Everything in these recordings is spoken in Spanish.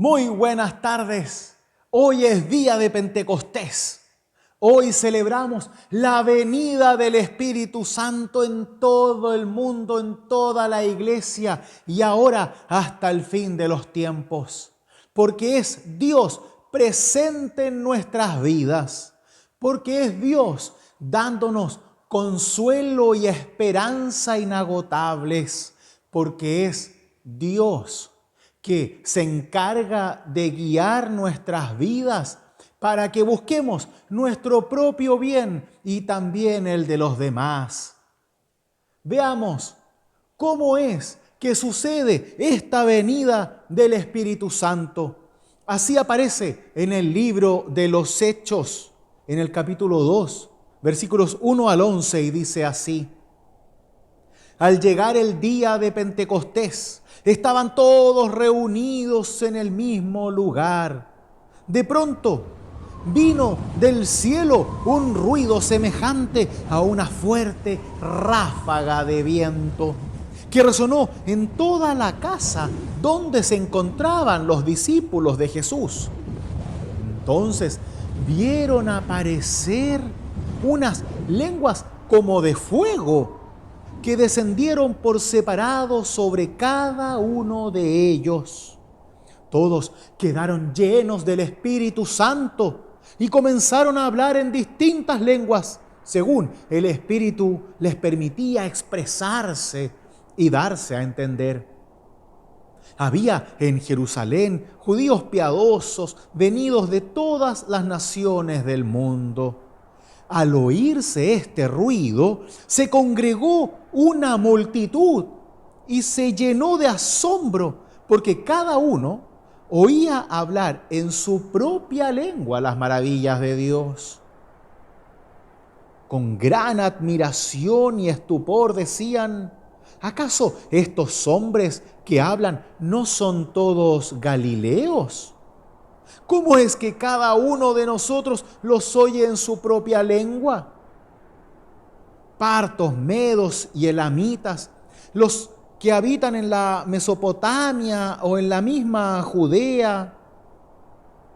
Muy buenas tardes. Hoy es día de Pentecostés. Hoy celebramos la venida del Espíritu Santo en todo el mundo, en toda la iglesia y ahora hasta el fin de los tiempos. Porque es Dios presente en nuestras vidas. Porque es Dios dándonos consuelo y esperanza inagotables. Porque es Dios que se encarga de guiar nuestras vidas para que busquemos nuestro propio bien y también el de los demás. Veamos cómo es que sucede esta venida del Espíritu Santo. Así aparece en el libro de los Hechos, en el capítulo 2, versículos 1 al 11, y dice así: Al llegar el día de Pentecostés, estaban todos reunidos en el mismo lugar. De pronto, vino del cielo un ruido semejante a una fuerte ráfaga de viento que resonó en toda la casa donde se encontraban los discípulos de Jesús. Entonces vieron aparecer unas lenguas como de fuego que descendieron por separado sobre cada uno de ellos. Todos quedaron llenos del Espíritu Santo y comenzaron a hablar en distintas lenguas, según el Espíritu les permitía expresarse y darse a entender. Había en Jerusalén judíos piadosos venidos de todas las naciones del mundo. Al oírse este ruido, se congregó una multitud y se llenó de asombro, porque cada uno oía hablar en su propia lengua las maravillas de Dios. Con gran admiración y estupor decían: ¿acaso estos hombres que hablan no son todos galileos? ¿Cómo es que cada uno de nosotros los oye en su propia lengua? Partos, medos y elamitas, los que habitan en la Mesopotamia o en la misma Judea,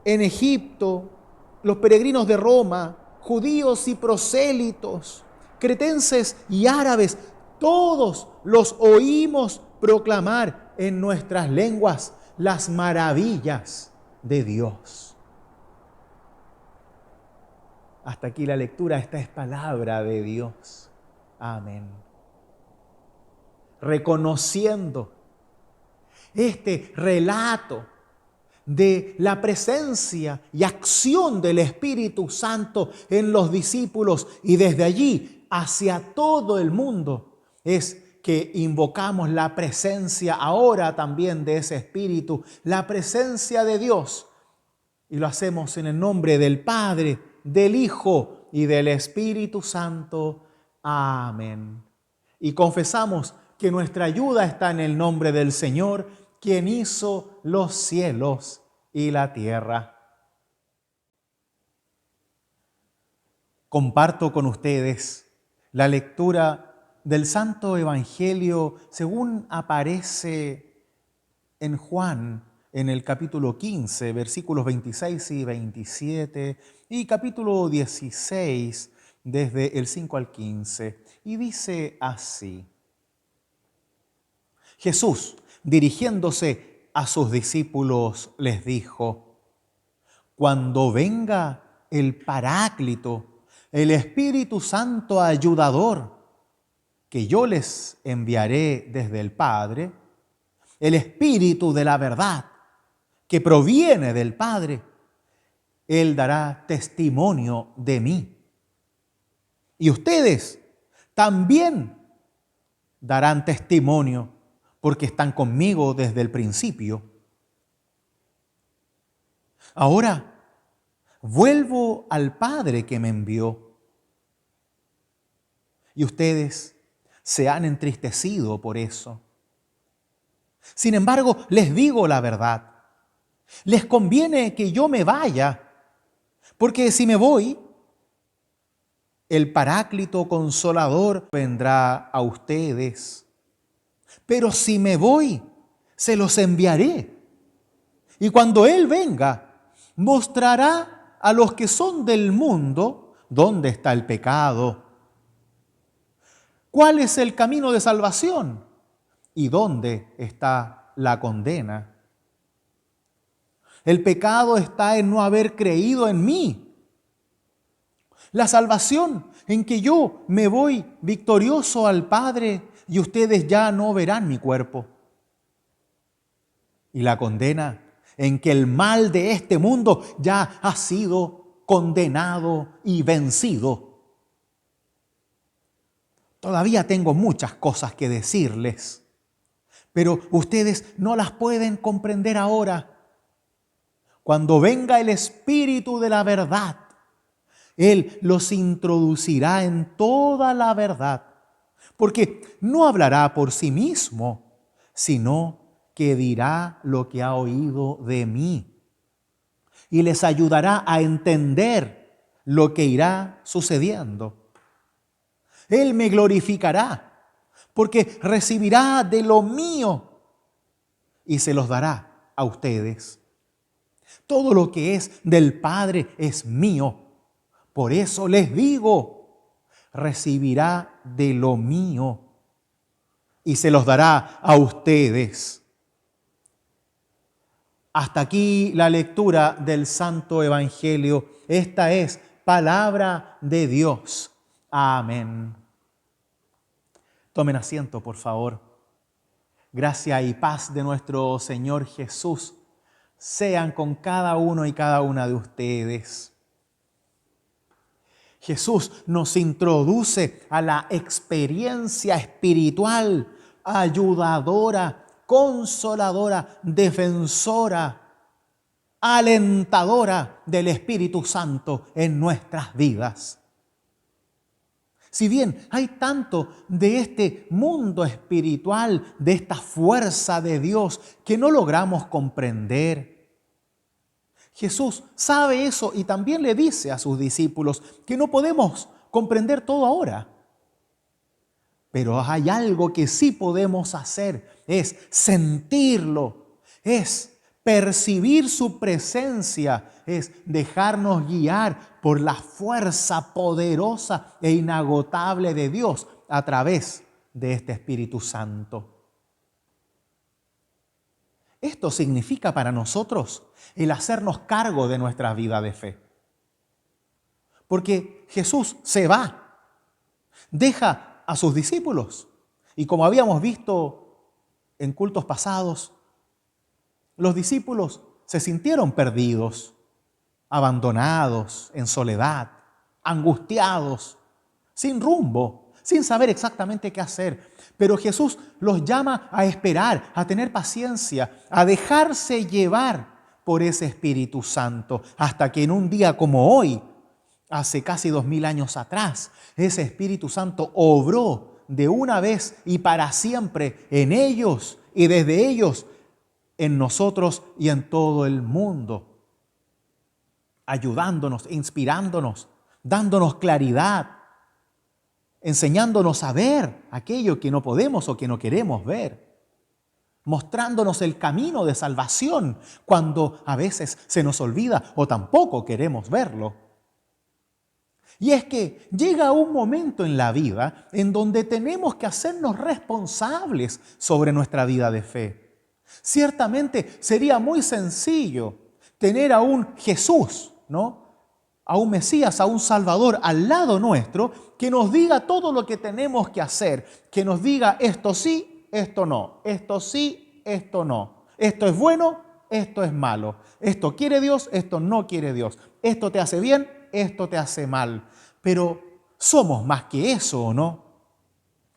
en Egipto, los peregrinos de Roma, judíos y prosélitos, cretenses y árabes, todos los oímos proclamar en nuestras lenguas las maravillas de Dios. Hasta aquí la lectura. Esta es palabra de Dios. Amén. Reconociendo este relato de la presencia y acción del Espíritu Santo en los discípulos y desde allí hacia todo el mundo, es que invocamos la presencia ahora también de ese Espíritu, la presencia de Dios, y lo hacemos en el nombre del Padre, del Hijo y del Espíritu Santo. Amén. Y confesamos que nuestra ayuda está en el nombre del Señor, quien hizo los cielos y la tierra. Comparto con ustedes la lectura del Santo Evangelio según aparece en Juan, en el capítulo 15, versículos 26 y 27, y capítulo 16, desde el 5 al 15. Y dice así: Jesús, dirigiéndose a sus discípulos, les dijo: Cuando venga el Paráclito, el Espíritu Santo ayudador, que yo les enviaré desde el Padre, el Espíritu de la verdad, que proviene del Padre, Él dará testimonio de mí. Y ustedes también darán testimonio, porque están conmigo desde el principio. Ahora vuelvo al Padre que me envió. Y ustedes se han entristecido por eso. Sin embargo, les digo la verdad. Les conviene que yo me vaya, porque si me voy, el Paráclito Consolador vendrá a ustedes. Pero si me voy, se los enviaré. Y cuando Él venga, mostrará a los que son del mundo dónde está el pecado, cuál es el camino de salvación y dónde está la condena. El pecado está en no haber creído en mí. La salvación en que yo me voy victorioso al Padre y ustedes ya no verán mi cuerpo. Y la condena en que el mal de este mundo ya ha sido condenado y vencido. Todavía tengo muchas cosas que decirles, pero ustedes no las pueden comprender ahora. Cuando venga el Espíritu de la verdad, Él los introducirá en toda la verdad, porque no hablará por sí mismo, sino que dirá lo que ha oído de mí y les ayudará a entender lo que irá sucediendo. Él me glorificará porque recibirá de lo mío y se los dará a ustedes. Todo lo que es del Padre es mío. Por eso les digo, recibirá de lo mío y se los dará a ustedes. Hasta aquí la lectura del Santo Evangelio. Esta es palabra de Dios. Amén. Tomen asiento, por favor. Gracia y paz de nuestro Señor Jesús sean con cada uno y cada una de ustedes. Jesús nos introduce a la experiencia espiritual, ayudadora, consoladora, defensora, alentadora del Espíritu Santo en nuestras vidas. Si bien hay tanto de este mundo espiritual, de esta fuerza de Dios que no logramos comprender, Jesús sabe eso y también le dice a sus discípulos que no podemos comprender todo ahora. Pero hay algo que sí podemos hacer, es sentirlo, es percibir su presencia, es dejarnos guiar por la fuerza poderosa e inagotable de Dios a través de este Espíritu Santo. Esto significa para nosotros el hacernos cargo de nuestra vida de fe. Porque Jesús se va, deja a sus discípulos. Y como habíamos visto en cultos pasados, los discípulos se sintieron perdidos, abandonados, en soledad, angustiados, sin rumbo, sin saber exactamente qué hacer. Pero Jesús los llama a esperar, a tener paciencia, a dejarse llevar por ese Espíritu Santo, hasta que en un día como hoy, hace casi 2000 años atrás, ese Espíritu Santo obró de una vez y para siempre en ellos y desde ellos en nosotros y en todo el mundo, ayudándonos, inspirándonos, dándonos claridad, enseñándonos a ver aquello que no podemos o que no queremos ver, mostrándonos el camino de salvación cuando a veces se nos olvida o tampoco queremos verlo. Y es que llega un momento en la vida en donde tenemos que hacernos responsables sobre nuestra vida de fe. Ciertamente sería muy sencillo tener a un Jesús, ¿no? A un Mesías, a un Salvador al lado nuestro, que nos diga todo lo que tenemos que hacer, que nos diga esto sí, esto no, esto sí, esto no, esto es bueno, esto es malo, esto quiere Dios, esto no quiere Dios, esto te hace bien, esto te hace mal. Pero somos más que eso, ¿o no?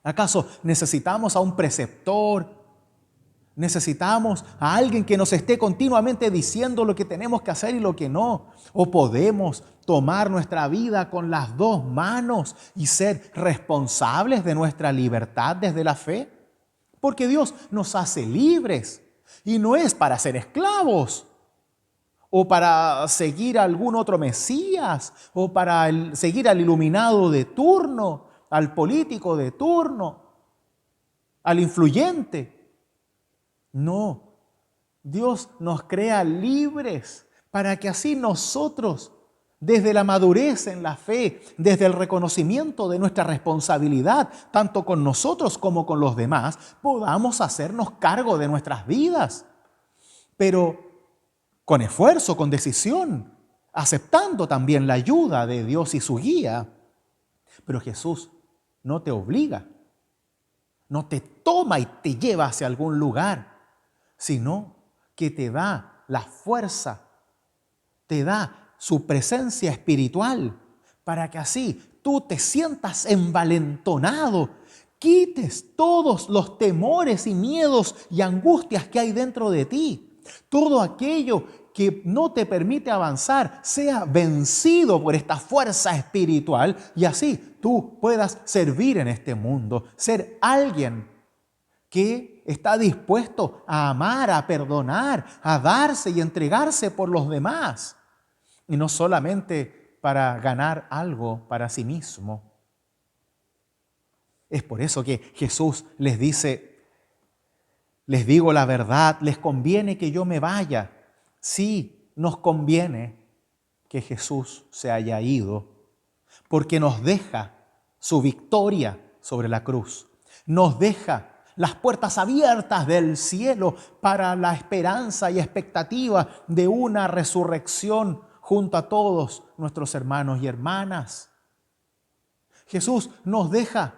¿Acaso necesitamos a un preceptor? ¿Necesitamos a alguien que nos esté continuamente diciendo lo que tenemos que hacer y lo que no? ¿O podemos tomar nuestra vida con las dos manos y ser responsables de nuestra libertad desde la fe? Porque Dios nos hace libres y no es para ser esclavos o para seguir a algún otro Mesías o para seguir al iluminado de turno, al político de turno, al influyente. No, Dios nos crea libres para que así nosotros, desde la madurez en la fe, desde el reconocimiento de nuestra responsabilidad, tanto con nosotros como con los demás, podamos hacernos cargo de nuestras vidas. Pero con esfuerzo, con decisión, aceptando también la ayuda de Dios y su guía. Pero Jesús no te obliga, no te toma y te lleva hacia algún lugar, sino que te da la fuerza, te da su presencia espiritual para que así tú te sientas envalentonado, quites todos los temores y miedos y angustias que hay dentro de ti. Todo aquello que no te permite avanzar sea vencido por esta fuerza espiritual y así tú puedas servir en este mundo, ser alguien que está dispuesto a amar, a perdonar, a darse y entregarse por los demás. Y no solamente para ganar algo para sí mismo. Es por eso que Jesús les dice, les digo la verdad, les conviene que yo me vaya. Sí, nos conviene que Jesús se haya ido, porque nos deja su victoria sobre la cruz. Nos deja las puertas abiertas del cielo para la esperanza y expectativa de una resurrección junto a todos nuestros hermanos y hermanas. Jesús nos deja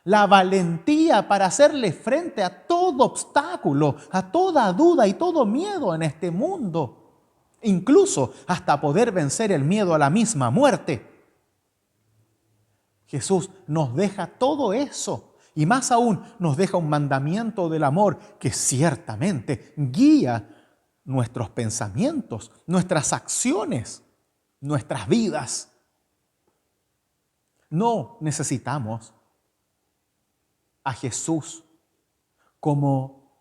la valentía para hacerle frente a todo obstáculo, a toda duda y todo miedo en este mundo, incluso hasta poder vencer el miedo a la misma muerte. Jesús nos deja todo eso y más aún nos deja un mandamiento del amor que ciertamente guía nuestros pensamientos, nuestras acciones, nuestras vidas. No necesitamos a Jesús como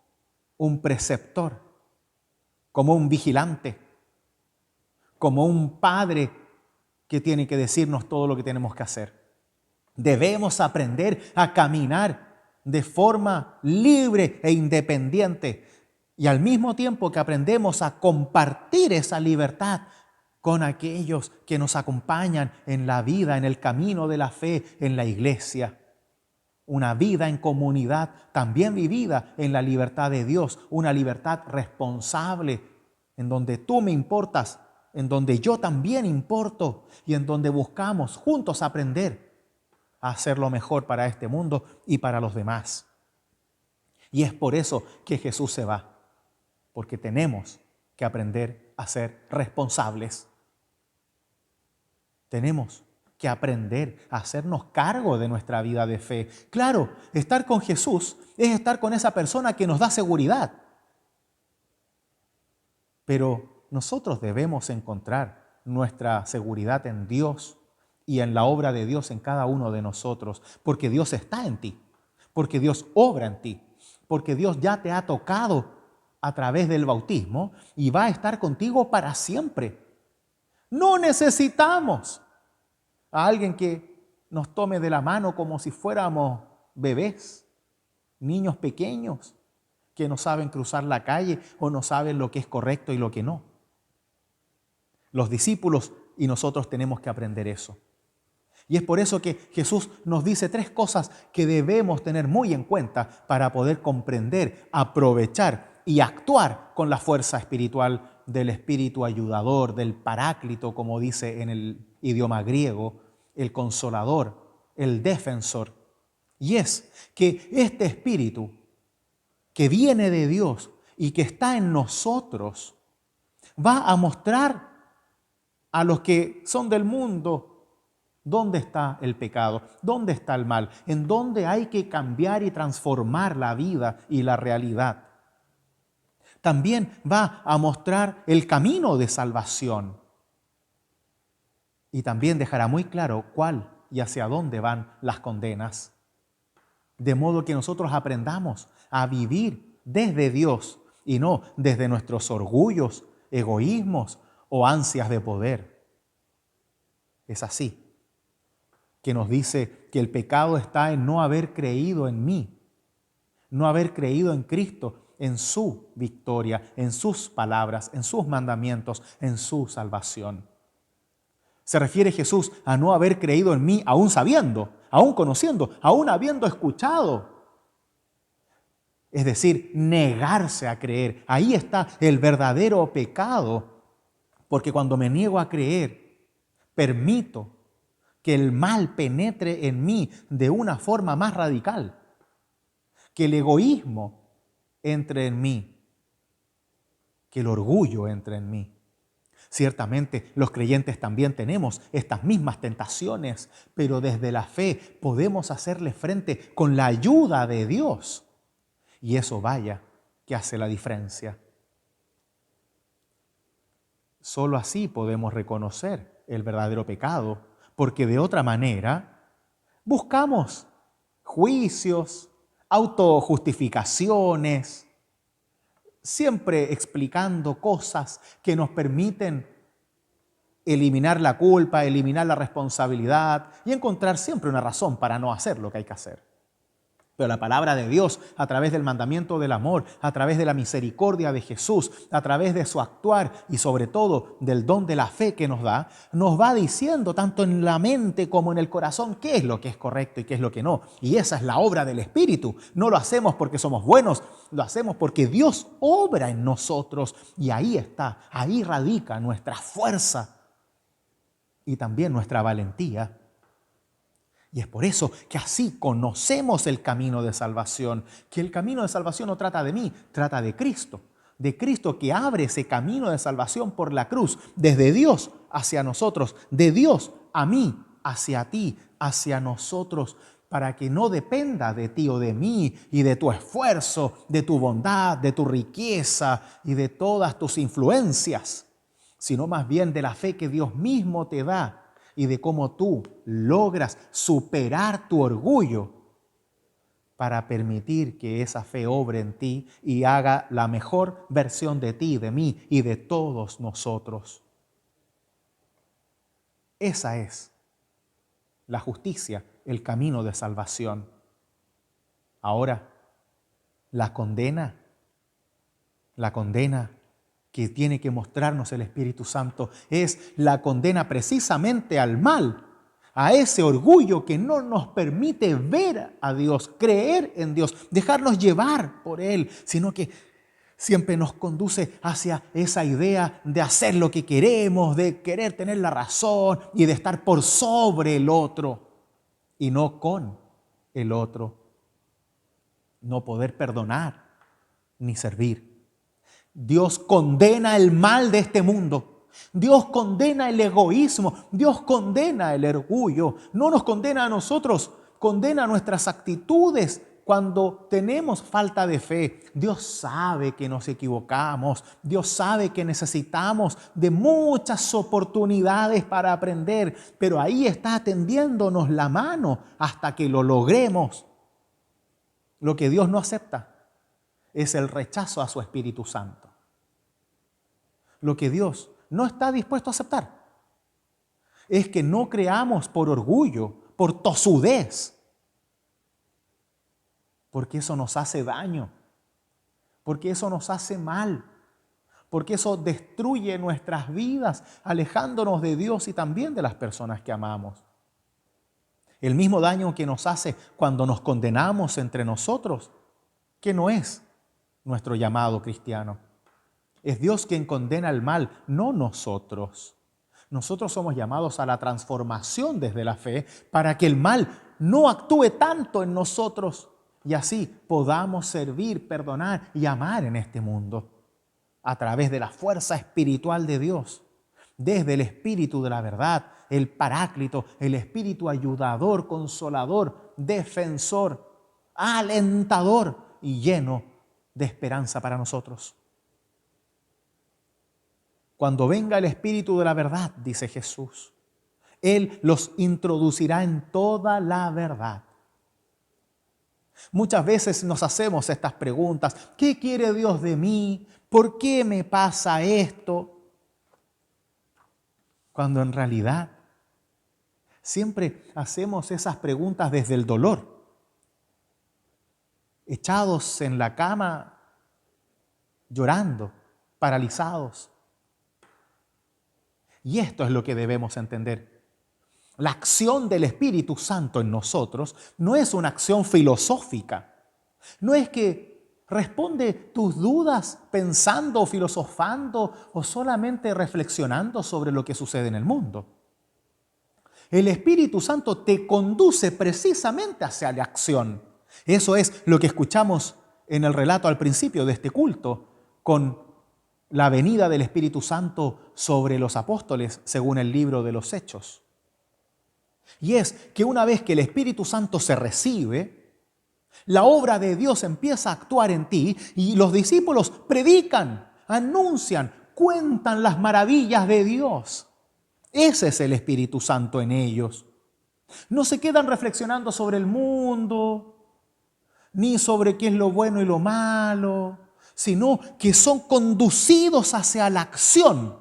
un preceptor, como un vigilante, como un padre que tiene que decirnos todo lo que tenemos que hacer. Debemos aprender a caminar de forma libre e independiente y al mismo tiempo que aprendemos a compartir esa libertad con aquellos que nos acompañan en la vida, en el camino de la fe, en la iglesia. Una vida en comunidad también vivida en la libertad de Dios, una libertad responsable, en donde tú me importas, en donde yo también importo y en donde buscamos juntos aprender a hacer lo mejor para este mundo y para los demás. Y es por eso que Jesús se va, porque tenemos que aprender a ser responsables. Tenemos que aprender a hacernos cargo de nuestra vida de fe. Claro, estar con Jesús es estar con esa persona que nos da seguridad. Pero nosotros debemos encontrar nuestra seguridad en Dios y en la obra de Dios en cada uno de nosotros, porque Dios está en ti, porque Dios obra en ti, porque Dios ya te ha tocado a través del bautismo y va a estar contigo para siempre. No necesitamos a alguien que nos tome de la mano como si fuéramos bebés, niños pequeños que no saben cruzar la calle o no saben lo que es correcto y lo que no. Los discípulos y nosotros tenemos que aprender eso. Y es por eso que Jesús nos dice 3 cosas que debemos tener muy en cuenta para poder comprender, aprovechar y actuar con la fuerza espiritual del Espíritu ayudador, del Paráclito, como dice en el idioma griego, el Consolador, el Defensor. Y es que este Espíritu que viene de Dios y que está en nosotros va a mostrar a los que son del mundo dónde está el pecado, dónde está el mal, en dónde hay que cambiar y transformar la vida y la realidad. También va a mostrar el camino de salvación y también dejará muy claro cuál y hacia dónde van las condenas. De modo que nosotros aprendamos a vivir desde Dios y no desde nuestros orgullos, egoísmos o ansias de poder. Es así que nos dice que el pecado está en no haber creído en mí, no haber creído en Cristo en su victoria, en sus palabras, en sus mandamientos, en su salvación. Se refiere Jesús a no haber creído en mí aún sabiendo, aún conociendo, aún habiendo escuchado. Es decir, negarse a creer. Ahí está el verdadero pecado, porque cuando me niego a creer, permito que el mal penetre en mí de una forma más radical, que el egoísmo entre en mí, que el orgullo entre en mí. Ciertamente los creyentes también tenemos estas mismas tentaciones, pero desde la fe podemos hacerle frente con la ayuda de Dios. Y eso vaya que hace la diferencia. Solo así podemos reconocer el verdadero pecado, porque de otra manera buscamos juicios, autojustificaciones, siempre explicando cosas que nos permiten eliminar la culpa, eliminar la responsabilidad y encontrar siempre una razón para no hacer lo que hay que hacer. Pero la palabra de Dios, a través del mandamiento del amor, a través de la misericordia de Jesús, a través de su actuar y sobre todo del don de la fe que nos da, nos va diciendo tanto en la mente como en el corazón qué es lo que es correcto y qué es lo que no. Y esa es la obra del Espíritu. No lo hacemos porque somos buenos, lo hacemos porque Dios obra en nosotros. Y ahí está, ahí radica nuestra fuerza y también nuestra valentía. Y es por eso que así conocemos el camino de salvación, que el camino de salvación no trata de mí, trata de Cristo que abre ese camino de salvación por la cruz, desde Dios hacia nosotros, de Dios a mí, hacia ti, hacia nosotros, para que no dependa de ti o de mí y de tu esfuerzo, de tu bondad, de tu riqueza y de todas tus influencias, sino más bien de la fe que Dios mismo te da y de cómo tú logras superar tu orgullo para permitir que esa fe obre en ti y haga la mejor versión de ti, de mí y de todos nosotros. Esa es la justicia, el camino de salvación. Ahora, la condena que tiene que mostrarnos el Espíritu Santo es la condena precisamente al mal, a ese orgullo que no nos permite ver a Dios, creer en Dios, dejarnos llevar por Él, sino que siempre nos conduce hacia esa idea de hacer lo que queremos, de querer tener la razón y de estar por sobre el otro y no con el otro, no poder perdonar ni servir. Dios condena el mal de este mundo. Dios condena el egoísmo. Dios condena el orgullo. No nos condena a nosotros, condena nuestras actitudes cuando tenemos falta de fe. Dios sabe que nos equivocamos. Dios sabe que necesitamos de muchas oportunidades para aprender, pero ahí está tendiéndonos la mano hasta que lo logremos. Lo que Dios no acepta es el rechazo a su Espíritu Santo. Lo que Dios no está dispuesto a aceptar es que no creamos por orgullo, por tosudez, porque eso nos hace daño, porque eso nos hace mal, porque eso destruye nuestras vidas, alejándonos de Dios y también de las personas que amamos. El mismo daño que nos hace cuando nos condenamos entre nosotros, que no es nuestro llamado cristiano. Es Dios quien condena el mal, no nosotros. Nosotros somos llamados a la transformación desde la fe para que el mal no actúe tanto en nosotros y así podamos servir, perdonar y amar en este mundo a través de la fuerza espiritual de Dios, desde el Espíritu de la verdad, el Paráclito, el Espíritu ayudador, consolador, defensor, alentador y lleno de esperanza para nosotros. Cuando venga el Espíritu de la verdad, dice Jesús, Él los introducirá en toda la verdad. Muchas veces nos hacemos estas preguntas. ¿Qué quiere Dios de mí? ¿Por qué me pasa esto? Cuando en realidad siempre hacemos esas preguntas desde el dolor. Echados en la cama, llorando, paralizados. Y esto es lo que debemos entender. La acción del Espíritu Santo en nosotros no es una acción filosófica. No es que responde tus dudas pensando, filosofando o solamente reflexionando sobre lo que sucede en el mundo. El Espíritu Santo te conduce precisamente hacia la acción. Eso es lo que escuchamos en el relato al principio de este culto, con la venida del Espíritu Santo sobre los apóstoles, según el libro de los Hechos. Y es que una vez que el Espíritu Santo se recibe, la obra de Dios empieza a actuar en ti y los discípulos predican, anuncian, cuentan las maravillas de Dios. Ese es el Espíritu Santo en ellos. No se quedan reflexionando sobre el mundo, ni sobre qué es lo bueno y lo malo, sino que son conducidos hacia la acción,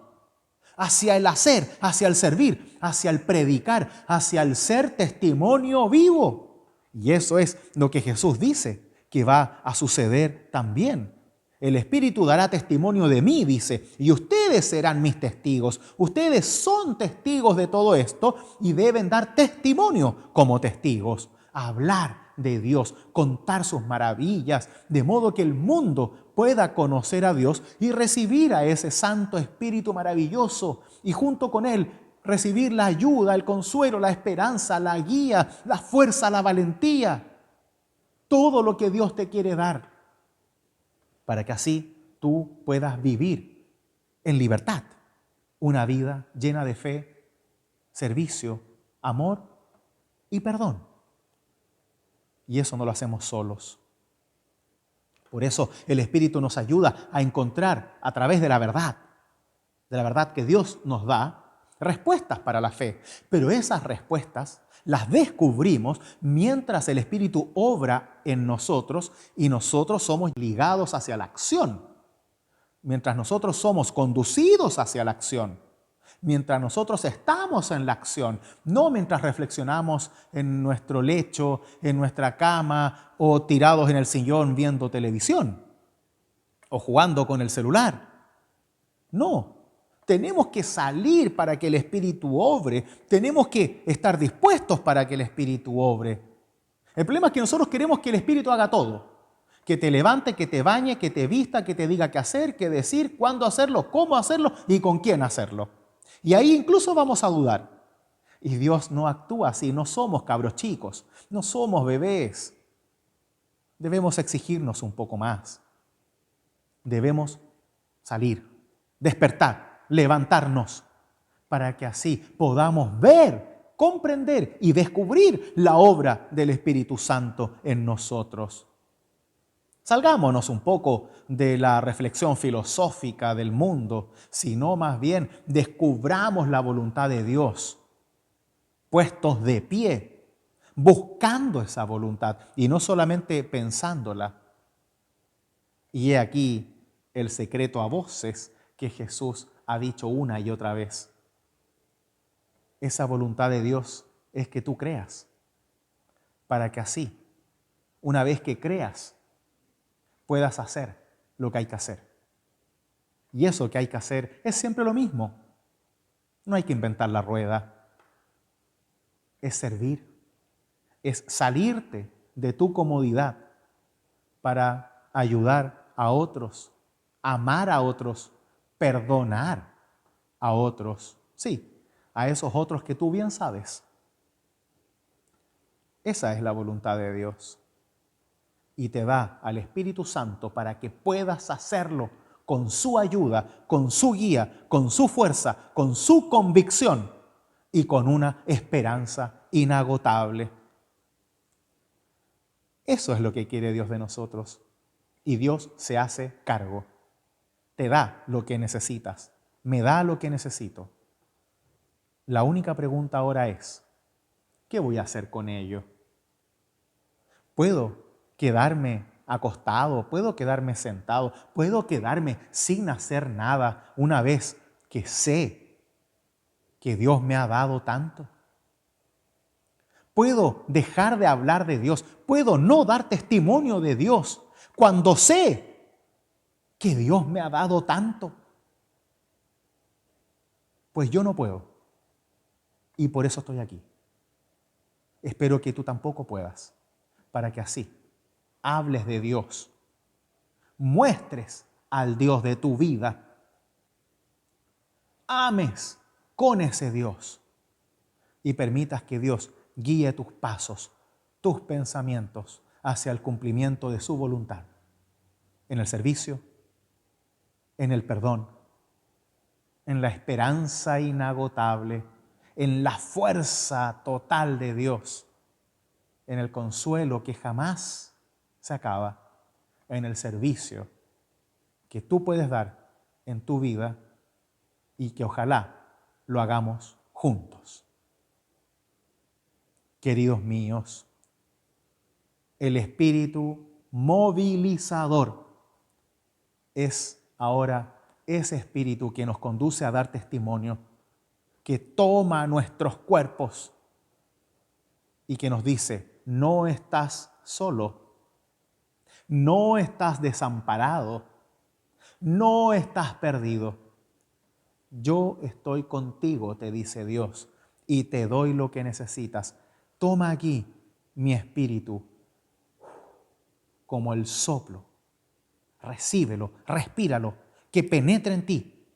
hacia el hacer, hacia el servir, hacia el predicar, hacia el ser testimonio vivo. Y eso es lo que Jesús dice que va a suceder también. El Espíritu dará testimonio de mí, dice, y ustedes serán mis testigos. Ustedes son testigos de todo esto y deben dar testimonio como testigos. Hablar de Dios, contar sus maravillas, de modo que el mundo pueda conocer a Dios y recibir a ese Santo Espíritu maravilloso y junto con Él recibir la ayuda, el consuelo, la esperanza, la guía, la fuerza, la valentía, todo lo que Dios te quiere dar para que así tú puedas vivir en libertad una vida llena de fe, servicio, amor y perdón. Y eso no lo hacemos solos. Por eso el Espíritu nos ayuda a encontrar a través de la verdad que Dios nos da, respuestas para la fe. Pero esas respuestas las descubrimos mientras el Espíritu obra en nosotros y nosotros somos ligados hacia la acción. Mientras nosotros somos conducidos hacia la acción. Mientras nosotros estamos en la acción, no mientras reflexionamos en nuestro lecho, en nuestra cama o tirados en el sillón viendo televisión o jugando con el celular. No, tenemos que salir para que el Espíritu obre, tenemos que estar dispuestos para que el Espíritu obre. El problema es que nosotros queremos que el Espíritu haga todo, que te levante, que te bañe, que te vista, que te diga qué hacer, qué decir, cuándo hacerlo, cómo hacerlo y con quién hacerlo. Y ahí incluso vamos a dudar. Y Dios no actúa así, no somos cabros chicos, no somos bebés. Debemos exigirnos un poco más. Debemos salir, despertar, levantarnos, para que así podamos ver, comprender y descubrir la obra del Espíritu Santo en nosotros. Salgámonos un poco de la reflexión filosófica del mundo, sino más bien descubramos la voluntad de Dios, puestos de pie, buscando esa voluntad y no solamente pensándola. Y he aquí el secreto a voces que Jesús ha dicho una y otra vez. Esa voluntad de Dios es que tú creas, para que así, una vez que creas, puedas hacer lo que hay que hacer. Y eso que hay que hacer es siempre lo mismo. No hay que inventar la rueda. Es servir, es salirte de tu comodidad para ayudar a otros, amar a otros, perdonar a otros. Sí, a esos otros que tú bien sabes. Esa es la voluntad de Dios. Y te da al Espíritu Santo para que puedas hacerlo con su ayuda, con su guía, con su fuerza, con su convicción y con una esperanza inagotable. Eso es lo que quiere Dios de nosotros. Y Dios se hace cargo. Te da lo que necesitas. Me da lo que necesito. La única pregunta ahora es, ¿qué voy a hacer con ello? ¿Puedo quedarme acostado? ¿Puedo quedarme sentado? ¿Puedo quedarme sin hacer nada una vez que sé que Dios me ha dado tanto? ¿Puedo dejar de hablar de Dios? ¿Puedo no dar testimonio de Dios cuando sé que Dios me ha dado tanto. Pues yo no puedo. Y por eso estoy aquí. Espero que tú tampoco puedas, para que así hables de Dios, muestres al Dios de tu vida, ames con ese Dios y permitas que Dios guíe tus pasos, tus pensamientos hacia el cumplimiento de su voluntad, en el servicio, en el perdón, en la esperanza inagotable, en la fuerza total de Dios, en el consuelo que jamás se acaba, en el servicio que tú puedes dar en tu vida y que ojalá lo hagamos juntos. Queridos míos, el espíritu movilizador es ahora ese espíritu que nos conduce a dar testimonio, que toma nuestros cuerpos y que nos dice: no estás solo, no estás desamparado, no estás perdido. Yo estoy contigo, te dice Dios, y te doy lo que necesitas. Toma aquí mi espíritu como el soplo. Recíbelo, respíralo, que penetre en ti,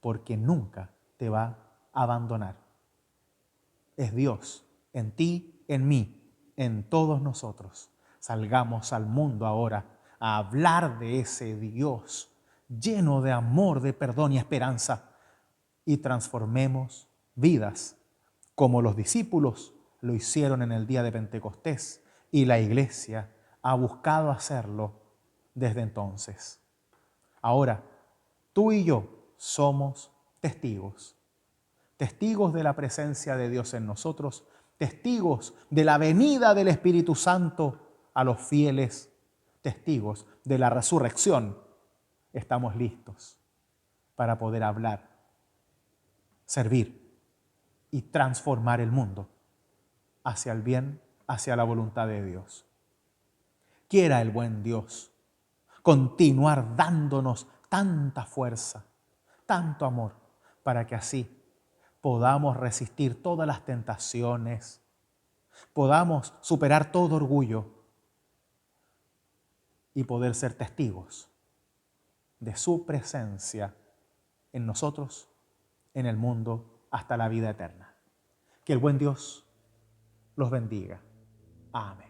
porque nunca te va a abandonar. Es Dios en ti, en mí, en todos nosotros. Salgamos al mundo ahora a hablar de ese Dios lleno de amor, de perdón y esperanza, y transformemos vidas como los discípulos lo hicieron en el día de Pentecostés y la iglesia ha buscado hacerlo desde entonces. Ahora, tú y yo somos testigos, testigos de la presencia de Dios en nosotros, testigos de la venida del Espíritu Santo a los fieles, testigos de la resurrección. Estamos listos para poder hablar, servir y transformar el mundo hacia el bien, hacia la voluntad de Dios. Quiera el buen Dios continuar dándonos tanta fuerza, tanto amor, para que así podamos resistir todas las tentaciones, podamos superar todo orgullo y poder ser testigos de su presencia en nosotros, en el mundo, hasta la vida eterna. Que el buen Dios los bendiga. Amén.